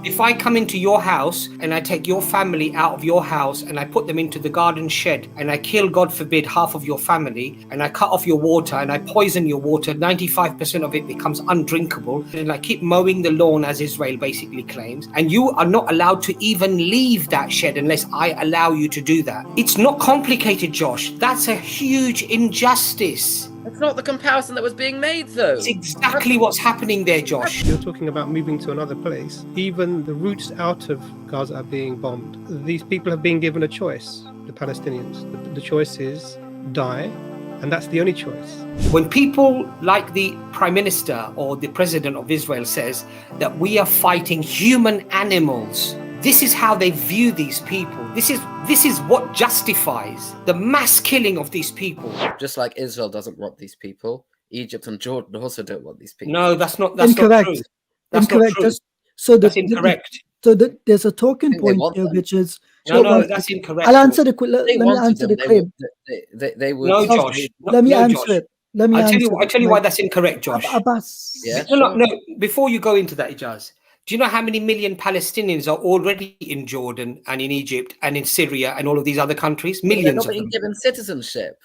If I come into your house and I take your family out of your house and I put them into the garden shed and I kill, God forbid, half of your family and I cut off your water and I poison your water, 95% of it becomes undrinkable, and I keep mowing the lawn as Israel basically claims, and you are not allowed to even leave that shed unless I allow you to do that. It's not complicated, Josh. That's a huge injustice. It's not the comparison that was being made, though. It's exactly what's happening there, Josh. You're talking about moving to another place. Even the routes out of Gaza are being bombed. These people have been given a choice, the Palestinians. The choice is die, and that's the only choice. When people like the Prime Minister or the President of Israel says that we are fighting human animals, this is how they view these people. This is what justifies the mass killing of these people. Just like Israel doesn't want these people, Egypt and Jordan also don't want these people. No, that's not incorrect. Not true. That's incorrect. not true. That's incorrect. There's a talking point here, which is no, that's incorrect. I'll answer the let me answer the claim. They would. No, Josh. Let me answer it. Let me answer. I'll tell you why that's incorrect, Josh. Abbas. Yeah, no. Before you go into that, Ijaz, do you know how many million Palestinians are already in Jordan and in Egypt and in Syria and all of these other countries? Millions They're not of them. being given citizenship.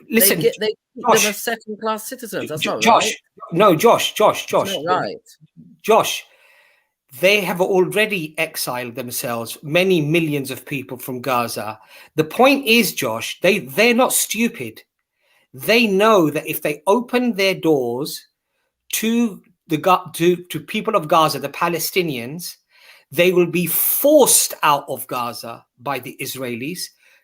Listen, they keep them as second-class citizens. That's not Josh. right. No, Josh. That's not right. Josh, they have already exiled themselves, many millions of people from Gaza. The point is, Josh, they're not stupid. They know that if they open their doors to people of Gaza, the Palestinians, they will be forced out of Gaza by the Israelis.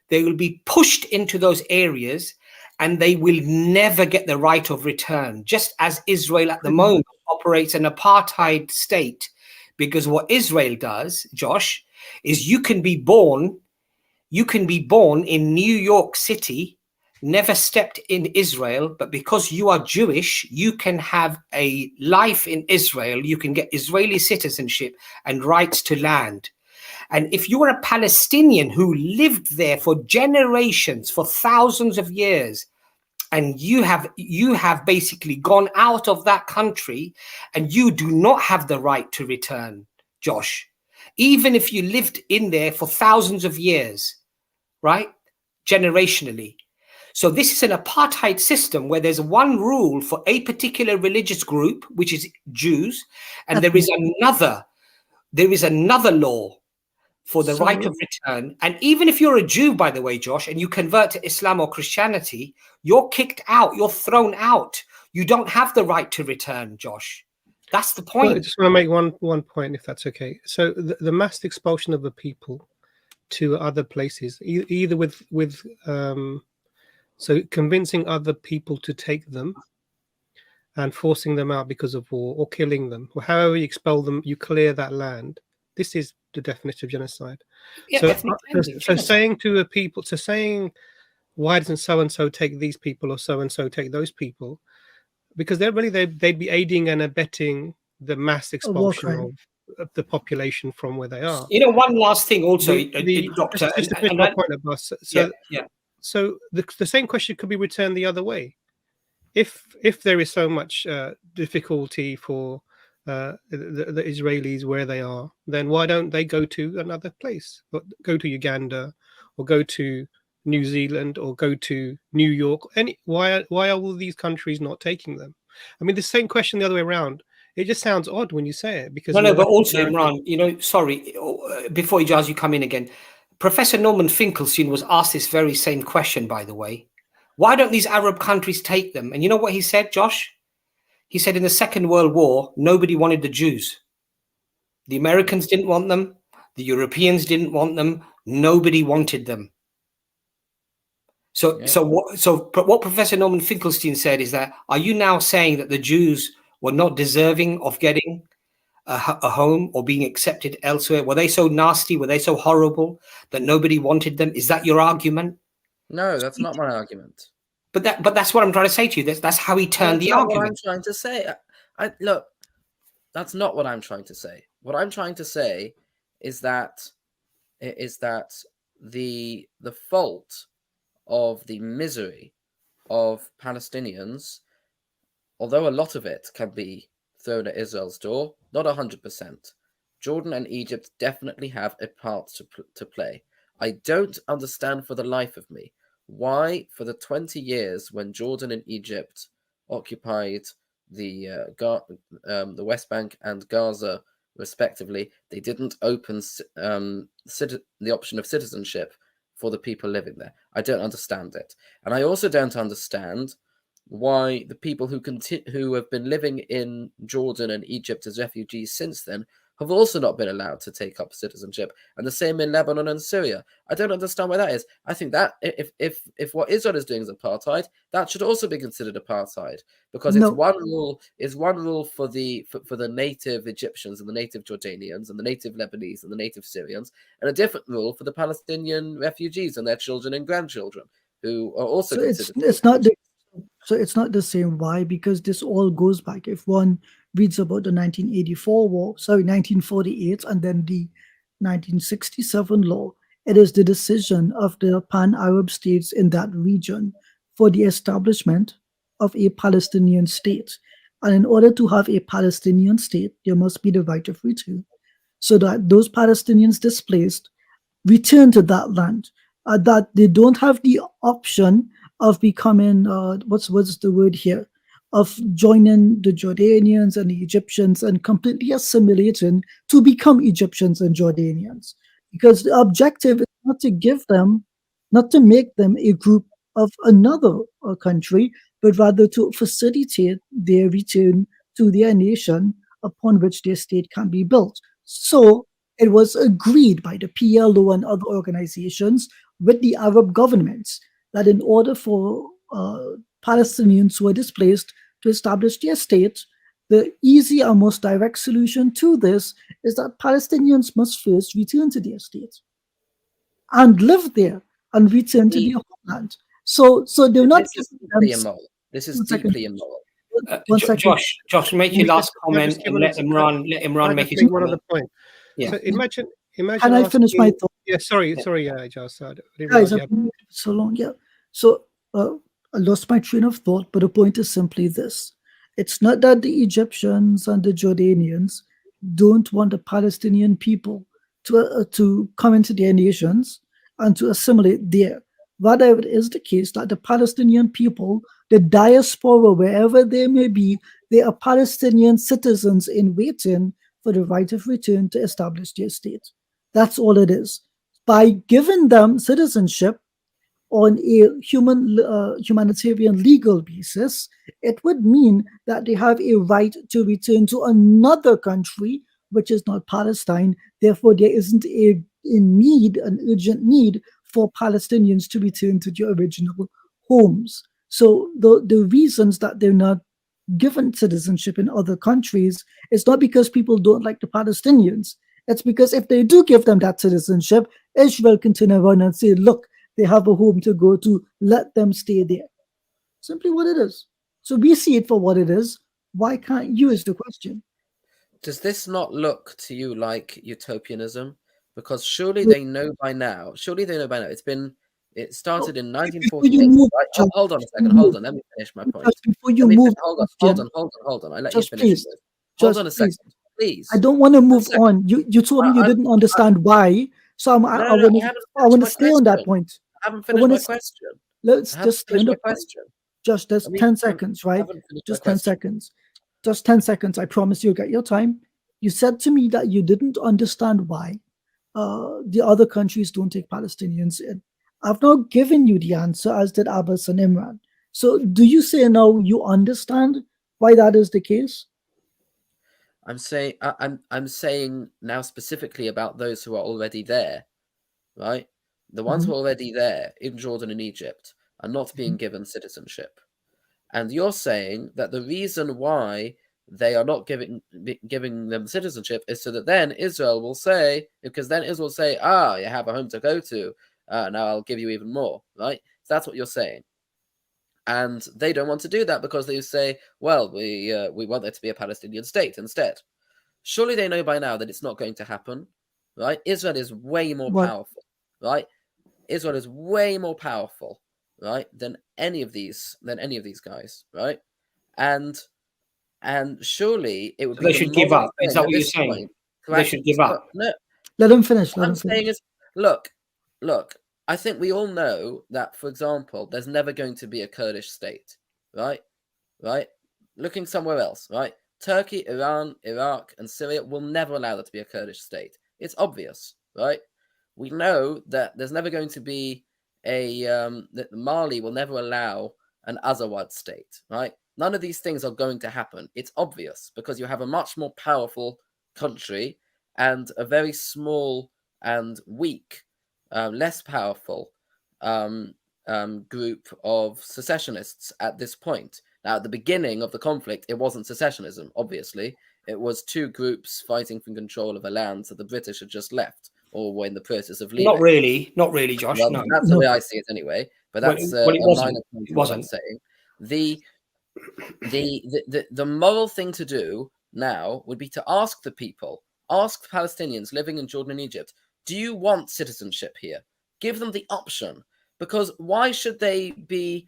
They will be pushed into those areas and they will never get the right of return, just as Israel at the moment operates an apartheid state. Because what Israel does, Josh, is you can be born in New York City, never stepped in Israel, but because you are Jewish, you can have a life in Israel. You can get Israeli citizenship and rights to land. And if you are a Palestinian who lived there for generations, for thousands of years, and you have basically gone out of that country and you do not have the right to return, Josh, even if you lived in there for thousands of years, right? Generationally. So this is an apartheid system where there's one rule for a particular religious group, which is Jews, and there is another law for the right of return. And even if you're a Jew, by the way, Josh, and you convert to Islam or Christianity, you're kicked out, you're thrown out. You don't have the right to return, Josh. That's the point. Well, I just want to make one point, if that's okay. So the mass expulsion of the people to other places, either with so convincing other people to take them and forcing them out because of war, or killing them, or however you expel them, you clear that land. This is the definition of genocide. Yeah, so saying to a people, saying, why doesn't so and so take these people or so and so take those people? Because they'd be aiding and abetting the mass expulsion of the population from where they are. You know, one last thing also, Doctor. Just to finish my point, Abbas. So the same question could be returned the other way. If there is so much difficulty for the Israelis where they are, then why don't they go to another place? Go to Uganda, or go to New Zealand, or go to New York? Why are all these countries not taking them? I mean, the same question the other way around. It just sounds odd when you say it, because but also, Imran, sorry, before Ijaz, you come in again. Professor Norman Finkelstein was asked this very same question, by the way. Why don't these Arab countries take them? And you know what he said, Josh? He said in the Second World War, nobody wanted the Jews. The Americans didn't want them. The Europeans didn't want them. Nobody wanted them. So what Professor Norman Finkelstein said is that, are you now saying that the Jews were not deserving of getting a home or being accepted elsewhere? Were they so nasty? Were they so horrible that nobody wanted them? Is that your argument? No, that's not my argument. But that's what I'm trying to say to you. That's how he turned the argument. What I'm trying to say. Look, that's not what I'm trying to say. What I'm trying to say is that the fault of the misery of Palestinians, although a lot of it can be thrown at Israel's door, not 100%, Jordan and Egypt definitely have a part to play. I don't understand for the life of me why, for the 20 years when Jordan and Egypt occupied the West Bank and Gaza, respectively, they didn't open the option of citizenship for the people living there. I don't understand it. And I also don't understand why the people who have been living in Jordan and Egypt as refugees since then have also not been allowed to take up citizenship, and the same in Lebanon and Syria. I don't understand why that is. I think that if what Israel is doing is apartheid, that should also be considered apartheid, because it's one rule for the native Egyptians and the native Jordanians and the native Lebanese and the native Syrians, and a different rule for the Palestinian refugees and their children and grandchildren, who are also considered. It's not the same. Why? Because this all goes back. If one reads about the 1984 war, 1948, and then the 1967 law, it is the decision of the pan-Arab states in that region for the establishment of a Palestinian state. And in order to have a Palestinian state, there must be the right of return, so that those Palestinians displaced return to that land, that they don't have the option of becoming, what's the word here, of joining the Jordanians and the Egyptians and completely assimilating to become Egyptians and Jordanians. Because the objective is not to make them a group of another country, but rather to facilitate their return to their nation upon which their state can be built. So it was agreed by the PLO and other organizations with the Arab governments that in order for Palestinians who are displaced to establish their state, the easy and most direct solution to this is that Palestinians must first return to their state and live there and return to their homeland. So they're not. This is deeply immoral. This is deeply immoral. Josh, make your last comment and let Imran make his one other point. Yeah. So imagine. Can I finish my thought? Yeah, sorry, Josh. Guys, I've been so long. Yeah. So I lost my train of thought, but the point is simply this. It's not that the Egyptians and the Jordanians don't want the Palestinian people to come into their nations and to assimilate there. Rather, it is the case that the Palestinian people, the diaspora, wherever they may be, they are Palestinian citizens in waiting for the right of return to establish their state. That's all it is. By giving them citizenship on a humanitarian legal basis, it would mean that they have a right to return to another country, which is not Palestine. Therefore, there isn't an urgent need for Palestinians to return to their original homes. So the reasons that they're not given citizenship in other countries is not because people don't like the Palestinians. It's because if they do give them that citizenship, Israel can turn around and say, look, they have a home to go to, let them stay there. Simply what it is. So we see it for what it is. Why can't you, is the question. Does this not look to you like utopianism? Because surely they know by now. It started in 1948. Right? Hold on a second. Hold on. Let me finish my point. Before you move, hold on. I let you finish. Hold on a second, please. I don't want to move on. You told me you didn't understand why. So I want to stay on that point. I haven't finished my question. Let's just stay on the question. Just 10 seconds, right? Just 10 seconds. Just 10 seconds. I promise you'll get your time. You said to me that you didn't understand why the other countries don't take Palestinians in. I've now given you the answer, as did Abbas and Imran. So do you say now you understand why that is the case? I'm saying now specifically about those who are already there, right? The ones who are already there in Jordan and Egypt are not being given citizenship. And you're saying that the reason why they are not giving them citizenship is so that then Israel will say, you have a home to go to, now I'll give you even more, right? So that's what you're saying. And they don't want to do that because they say, well, we want there to be a Palestinian state instead. Surely they know by now that it's not going to happen, right? Israel is way more powerful, right? Israel is way more powerful, right, than any of these guys, right? And surely it would be they should give up. Is that what you're saying? they should give up. No, Let him finish. what I'm saying is, look. I think we all know that, for example, there's never going to be a Kurdish state, right? Looking somewhere else, right? Turkey, Iran, Iraq, and Syria will never allow there to be a Kurdish state. It's obvious, right? We know that there's never going to be that Mali will never allow an Azawad state, right? None of these things are going to happen. It's obvious because you have a much more powerful country and a very small and weak, less powerful group of secessionists at this point. Now, at the beginning of the conflict, it wasn't secessionism, obviously. It was two groups fighting for control of a land that the British had just left or were in the process of leaving. Not really, Josh. Well, no. That's the way I see it anyway. But that's it wasn't. minor point It what I'm wasn't. saying. The moral thing to do now would be to ask the people, ask Palestinians living in Jordan and Egypt, do you want citizenship here? Give them the option. Because why should they be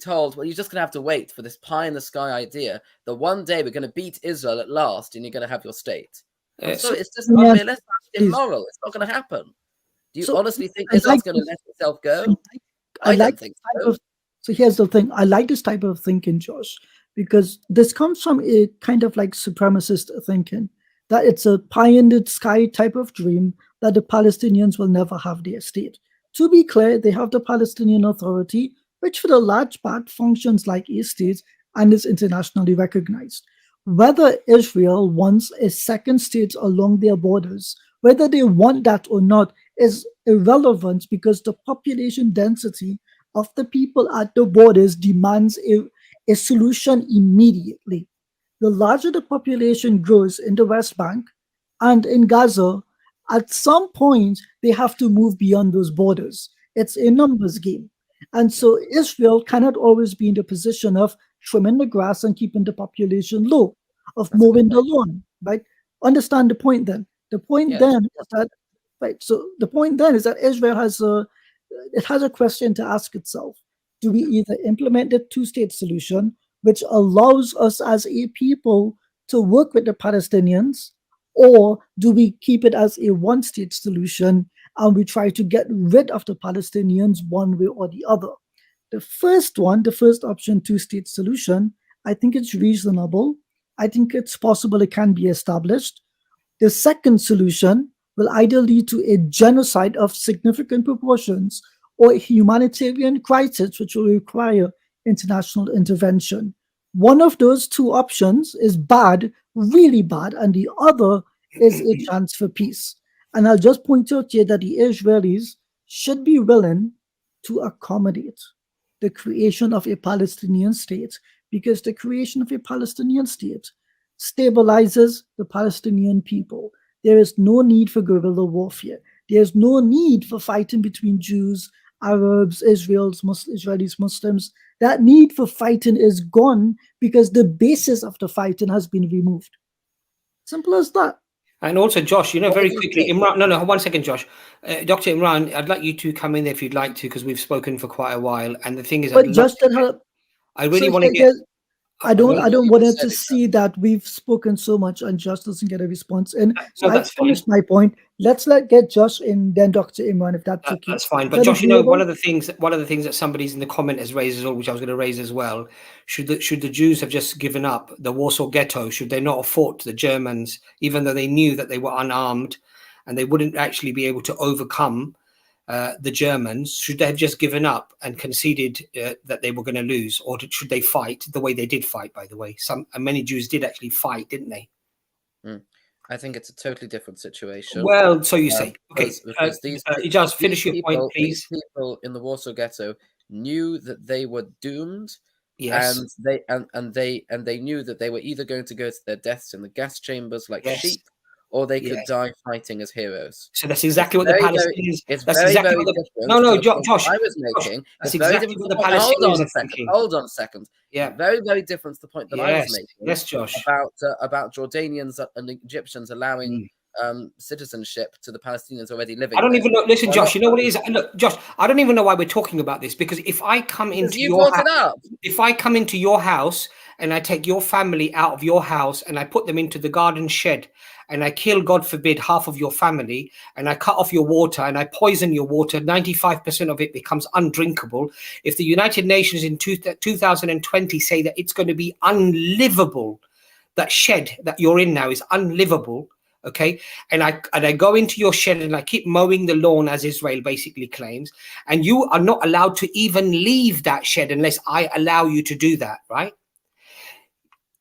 told, well, you're just going to have to wait for this pie in the sky idea that one day we're going to beat Israel at last and you're going to have your state? So it's just unrealistic, immoral. It's not going to happen. Do you honestly think Israel's going to let itself go? I don't think so. So here's the thing. I like this type of thinking, Josh, because this comes from a kind of like supremacist thinking, that it's a pie in the sky type of dream that the Palestinians will never have their state. To be clear, they have the Palestinian Authority, which for the large part functions like a state and is internationally recognized. Whether Israel wants a second state along their borders, whether they want that or not, is irrelevant because the population density of the people at the borders demands a solution immediately. The larger the population grows in the West Bank and in Gaza, at some point they have to move beyond those borders. It's a numbers game. And so Israel cannot always be in the position of trimming the grass and keeping the population low, of mowing the lawn, right? Understand the point then. The point then is that, right? So the point then is that Israel has a question to ask itself. Do we either implement the two-state solution, which allows us as a people to work with the Palestinians, or do we keep it as a one-state solution and we try to get rid of the Palestinians one way or the other? The first option, two-state solution, I think it's reasonable. I think it's possible it can be established. The second solution will either lead to a genocide of significant proportions or a humanitarian crisis which will require international intervention. One of those two options is bad, really bad, and the other is a chance for peace. And I'll just point out here that the Israelis should be willing to accommodate the creation of a Palestinian state, because the creation of a Palestinian state stabilizes the Palestinian people. There is no need for guerrilla warfare. There's no need for fighting between Jews, Arabs, Israelis, Muslims. That need for fighting is gone because the basis of the fighting has been removed. Simple as that. And also, Josh, very quickly, Imran, no, 1 second, Josh. Dr. Imran, I'd like you to come in there if you'd like to, because we've spoken for quite a while. And the thing is, I really want to get... I don't want to see that we've spoken so much and Josh doesn't get a response. And so I've finished my point. Let's get Josh in, then Dr. Imran, if that's okay. That's fine. But Josh, one of the things that somebody's in the comment has raised as well, which I was going to raise as well, should the Jews have just given up the Warsaw Ghetto? Should they not have fought the Germans, even though they knew that they were unarmed and they wouldn't actually be able to overcome the Germans? Should they have just given up and conceded that they were going to lose, or should they fight the way they did fight? By the way, many Jews did actually fight, didn't they? I think it's a totally different situation. Well, so you say. Okay, just finish your point, please. These people in the Warsaw Ghetto knew that they were doomed. Yes, and they knew that they were either going to go to their deaths in the gas chambers like sheep, or they could die fighting as heroes. So that's exactly what the Palestinians. Josh, I was making. That's exactly what the Palestinians are thinking. Hold on a second. Yeah, very, very different to the point that I was making. Yes, Josh. About Jordanians and Egyptians allowing citizenship to the Palestinians already living. I don't there. even know. Listen, Josh, you know what it is? Look, Josh, I don't even know why we're talking about this, because if I come into You your brought it up. if I come into your house and I take your family out of your house and I put them into the garden shed and I kill, God forbid, half of your family, and I cut off your water and I poison your water, 95% of it becomes undrinkable. If the United Nations in 2020 say that it's going to be unlivable, that shed that you're in now is unlivable, okay, and I go into your shed and I keep mowing the lawn, as Israel basically claims, and you are not allowed to even leave that shed unless I allow you to do that, right?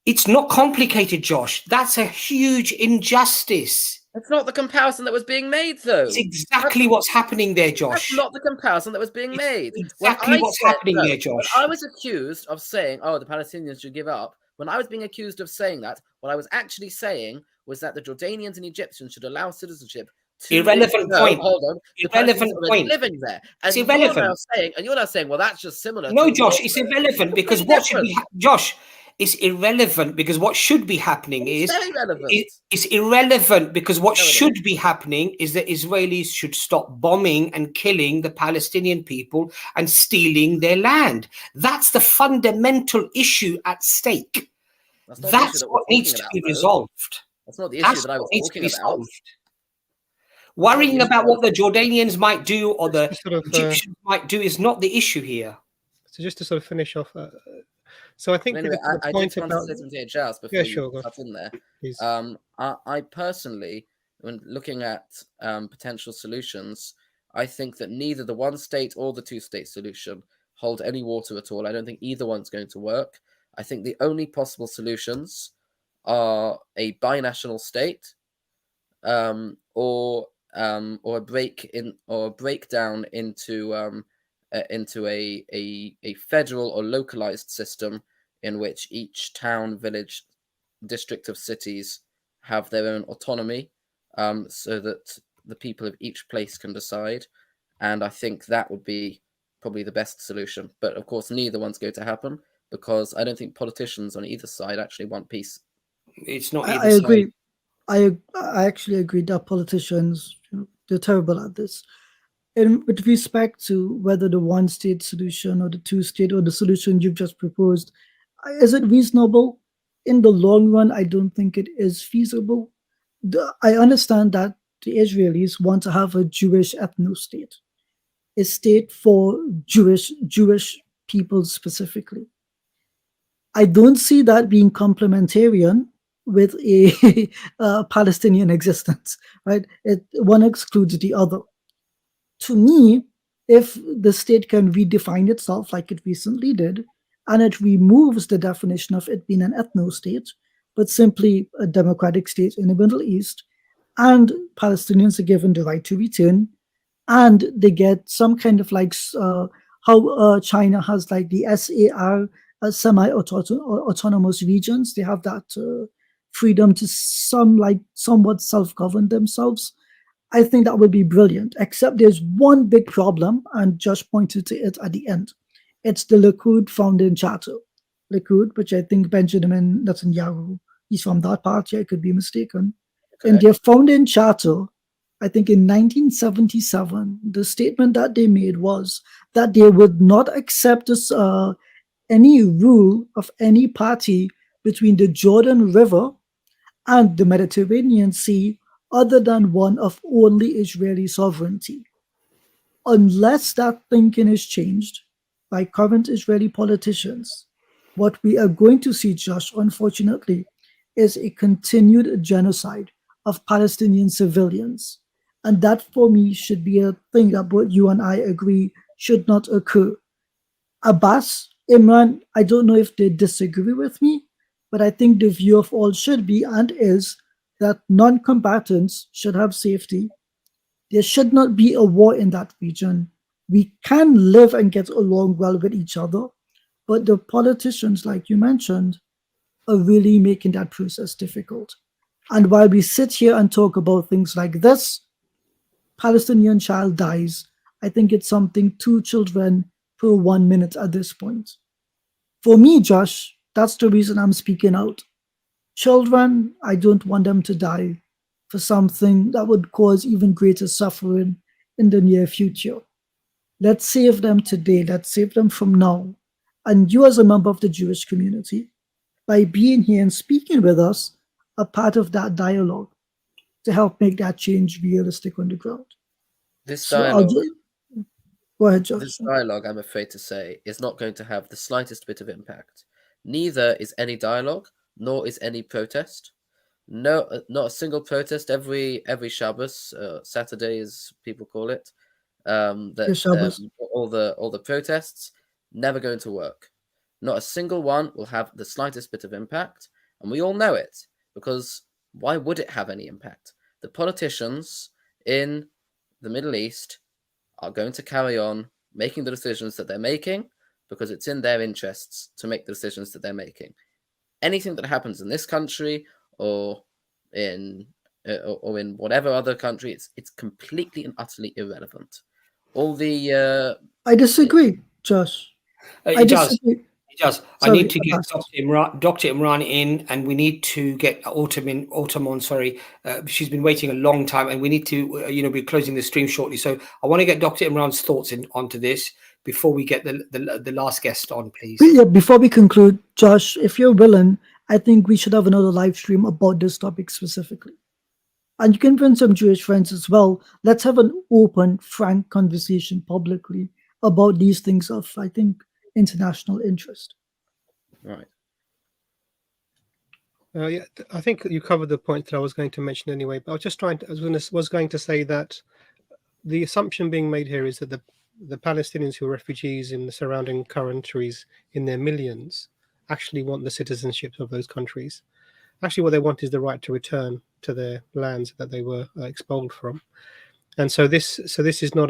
It's not complicated, Josh. That's a huge injustice. That's not the comparison that was being made, though. It's exactly what's happening there, Josh. That's not the comparison that was being made. Exactly what's happening there, Josh. When I was accused of saying, "Oh, the Palestinians should give up," when I was being accused of saying that, what I was actually saying was that the Jordanians and Egyptians should allow citizenship to irrelevant point. Hold on, irrelevant point. Living there, and it's irrelevant. You're now saying, well, that's just similar. No, Josh, it's irrelevant because what should be Josh? It's irrelevant because what should be happening is it's irrelevant because what should be happening is that Israelis should stop bombing and killing the Palestinian people and stealing their land. That's the fundamental issue at stake. That's what needs to be resolved. That's not the issue that I was talking about. Worrying about what the Jordanians might do or the Egyptians might do is not the issue here. So just to sort of finish off, so I think anyway, I just want to say something to Jas before you cut in there. I personally, when looking at potential solutions, I think that neither the one-state or the two-state solution hold any water at all. I don't think either one's going to work. I think the only possible solutions are a binational state, or a breakdown into a federal or localized system in which each town, village, district of cities have their own autonomy, so that the people of each place can decide. And I think that would be probably the best solution. But of course, neither one's going to happen because I don't think politicians on either side actually want peace. It's not. I agree. I actually agree that politicians, they're terrible at this. And with respect to whether the one-state solution or the two-state or the solution you've just proposed, is it reasonable? In the long run, I don't think it is feasible. I understand that the Israelis want to have a Jewish ethno-state, a state for Jewish people specifically. I don't see that being complementarian with a Palestinian existence, right? One excludes the other. To me, if the state can redefine itself like it recently did, and it removes the definition of it being an ethno-state, but simply a democratic state in the Middle East, and Palestinians are given the right to return, and they get some kind of like how China has like the SAR, semi-autonomous regions. They have that freedom to somewhat self-govern themselves. I think that would be brilliant, except there's one big problem, and Josh pointed to it at the end. It's the Likud founding charter. Likud, which I think Benjamin Netanyahu, he's from that party, I could be mistaken. Okay. In their founding charter, I think in 1977, the statement that they made was that they would not accept this, any rule of any party between the Jordan River and the Mediterranean Sea other than one of only Israeli sovereignty. Unless that thinking is changed by current Israeli politicians, what we are going to see, Josh, unfortunately, is a continued genocide of Palestinian civilians. And that, for me, should be a thing that both you and I agree should not occur. Abbas, Imran, I don't know if they disagree with me, but I think the view of all should be and is that non-combatants should have safety. There should not be a war in that region. We can live and get along well with each other, but the politicians, like you mentioned, are really making that process difficult. And while we sit here and talk about things like this, Palestinian child dies. I think it's something 2 children per 1 minute at this point. For me, Josh, that's the reason I'm speaking out. Children, I don't want them to die for something that would cause even greater suffering in the near future. Let's save them today. Let's save them from now. And you, as a member of the Jewish community, by being here and speaking with us, are part of that dialogue to help make that change realistic on the ground. This So dialogue, go ahead, Josh. this dialogue, I'm afraid to say, is not going to have the slightest bit of impact. Neither is any dialogue, nor is any protest. No, not a single protest every Shabbos, Saturday as people call it. All the protests never going to work. Not a single one will have the slightest bit of impact, and we all know it, because why would it have any impact? The politicians in the Middle East are going to carry on making the decisions that they're making because it's in their interests to make the decisions that they're making. Anything that happens in this country or in whatever other country, it's completely and utterly irrelevant. All the I disagree, Josh. I disagree. It does. Sorry, I need to get Dr. Imran in, and we need to get Autumn. Sorry, she's been waiting a long time, and we need to, be closing the stream shortly. So I want to get Dr. Imran's thoughts onto this before we get the last guest on, please. Yeah, before we conclude, Josh, if you're willing, I think we should have another live stream about this topic specifically. And you can bring some Jewish friends as well. Let's have an open, frank conversation publicly about these things of, I think, international interest. Right. Yeah, I think you covered the point that I was going to mention anyway. But I was just was going to say that the assumption being made here is that the Palestinians who are refugees in the surrounding countries in their millions actually want the citizenship of those countries. Actually, what they want is the right to return to their lands that they were expelled from. And so this is not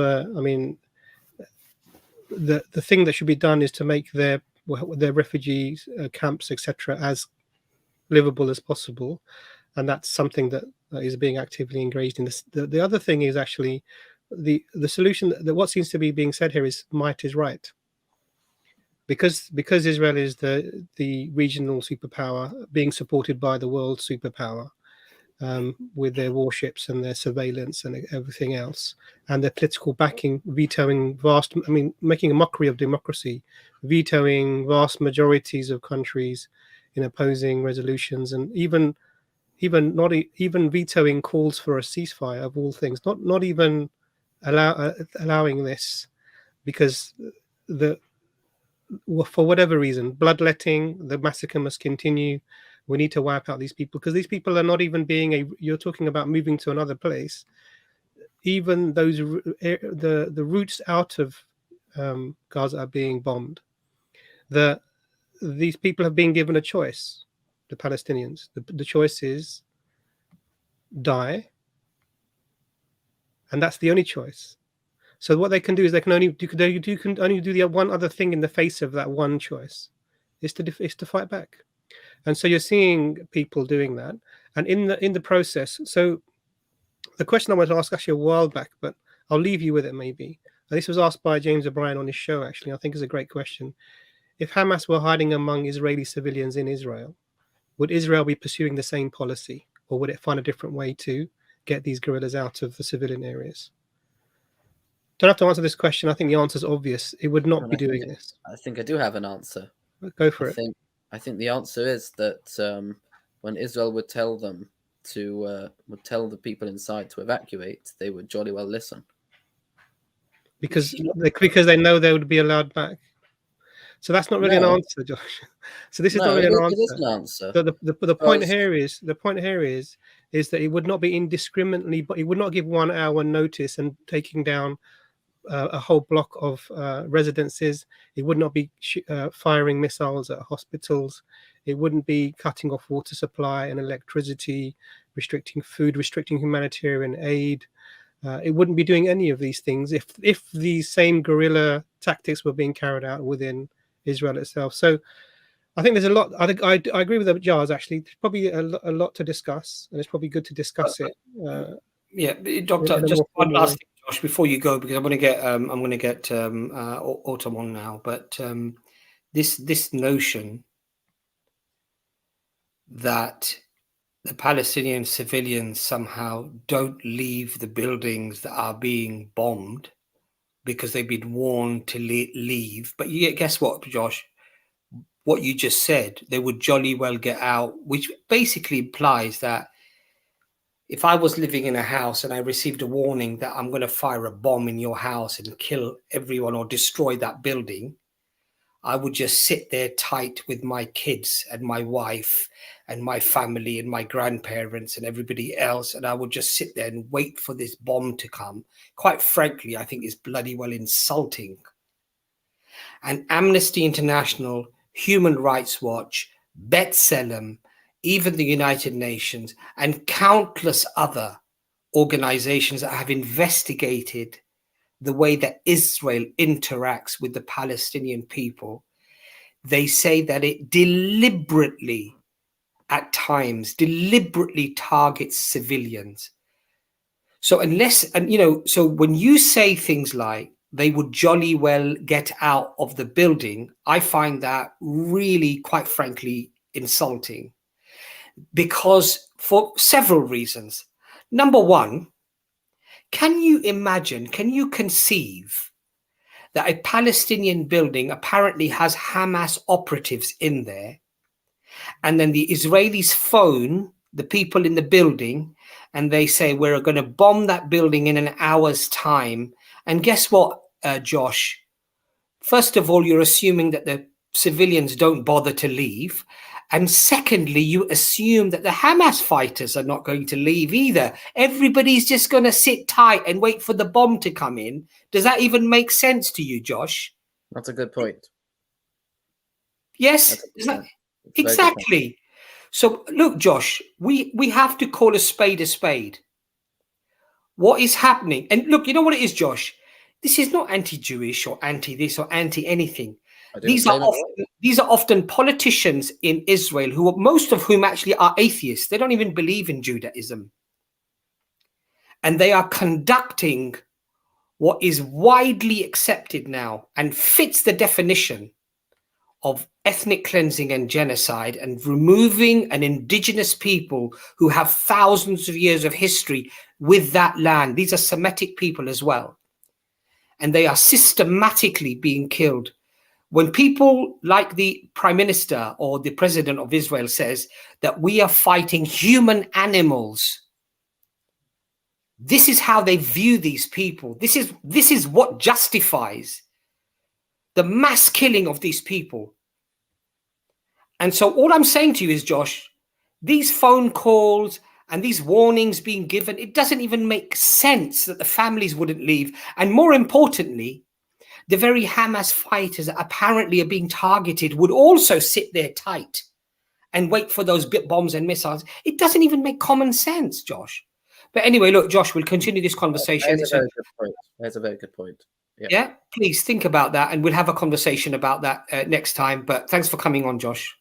the thing that should be done is to make their refugees camps, etc., as livable as possible, and that's something that is being actively engaged in. The other thing is actually the solution that what seems to be being said here is might is right, because Israel is the regional superpower being supported by the world superpower. With their warships and their surveillance and everything else, and their political backing, making a mockery of democracy, vetoing vast majorities of countries in opposing resolutions, and even vetoing calls for a ceasefire of all things. Not even allowing this because for whatever reason, bloodletting, the massacre must continue. We need to wipe out these people because these people are not even you're talking about moving to another place. Even those the routes out of Gaza are being bombed. These people have been given a choice. The Palestinians, the choice is die, and that's the only choice. So what they can do is they can only do the one other thing in the face of that one choice, is to fight back. And so you're seeing people doing that, and in the process. So the question I wanted to ask actually a while back, but I'll leave you with it maybe. And this was asked by James O'Brien on his show. Actually, I think is a great question. If Hamas were hiding among Israeli civilians in Israel, would Israel be pursuing the same policy, or would it find a different way to get these guerrillas out of the civilian areas? Don't have to answer this question. I think the answer is obvious. It would not be doing this. I think I do have an answer. Go for it. I think the answer is that when Israel would tell them would tell the people inside to evacuate, they would jolly well listen. Because they know they would be allowed back. So that's not really an answer, Josh. So this is not really an answer. It is an answer. So the point here is that it would not be indiscriminately, but it would not give 1 hour notice and taking down a whole block of residences. It would not be firing missiles at hospitals. It wouldn't be cutting off water supply and electricity, restricting food, restricting humanitarian aid. It wouldn't be doing any of these things if these same guerrilla tactics were being carried out within Israel itself. So I think there's a lot. I agree with the Jars. Actually, there's probably a lot to discuss, and it's probably good to discuss it. Doctor, just one last thing, Josh, before you go, because I'm going to get Autumn on now. But this notion that the Palestinian civilians somehow don't leave the buildings that are being bombed because they've been warned to leave. But guess what, Josh? What you just said, they would jolly well get out, which basically implies that if I was living in a house and I received a warning that I'm going to fire a bomb in your house and kill everyone or destroy that building, I would just sit there tight with my kids and my wife and my family and my grandparents and everybody else. And I would just sit there and wait for this bomb to come. Quite frankly, I think it's bloody well insulting. And Amnesty International, Human Rights Watch, B'Tselem, even the United Nations, and countless other organizations that have investigated the way that Israel interacts with the Palestinian people, they say that it deliberately, at times, deliberately targets civilians. So so when you say things like they would jolly well get out of the building, I find that really, quite frankly, insulting, because for several reasons. Number one, can you imagine, can you conceive that a Palestinian building apparently has Hamas operatives in there, and then the Israelis phone the people in the building and they say, we're going to bomb that building in an hour's time. And guess what, Josh? First of all, you're assuming that the civilians don't bother to leave. And secondly, you assume that the Hamas fighters are not going to leave either. Everybody's just going to sit tight and wait for the bomb to come in. Does that even make sense to you, Josh? That's a good point. Yes, exactly. So look, Josh, we have to call a spade a spade. What is happening? And look, you know what it is, Josh? This is not anti-Jewish or anti-this or anti-anything. These are often politicians in Israel who, most of whom actually are atheists. They don't even believe in Judaism. And they are conducting what is widely accepted now and fits the definition of ethnic cleansing and genocide, and removing an indigenous people who have thousands of years of history with that land. These are Semitic people as well. And they are systematically being killed. When people like the Prime Minister or the President of Israel says that we are fighting human animals, this is how they view these people. This is what justifies the mass killing of these people. And so all I'm saying to you is, Josh, these phone calls and these warnings being given, it doesn't even make sense that the families wouldn't leave. And more importantly, the very Hamas fighters that apparently are being targeted would also sit there tight and wait for those bombs and missiles. It doesn't even make common sense, Josh. But anyway, look, Josh, we'll continue this conversation. That's a very good point. That's a very good point. Yeah, please think about that, and we'll have a conversation about that next time. But thanks for coming on, Josh.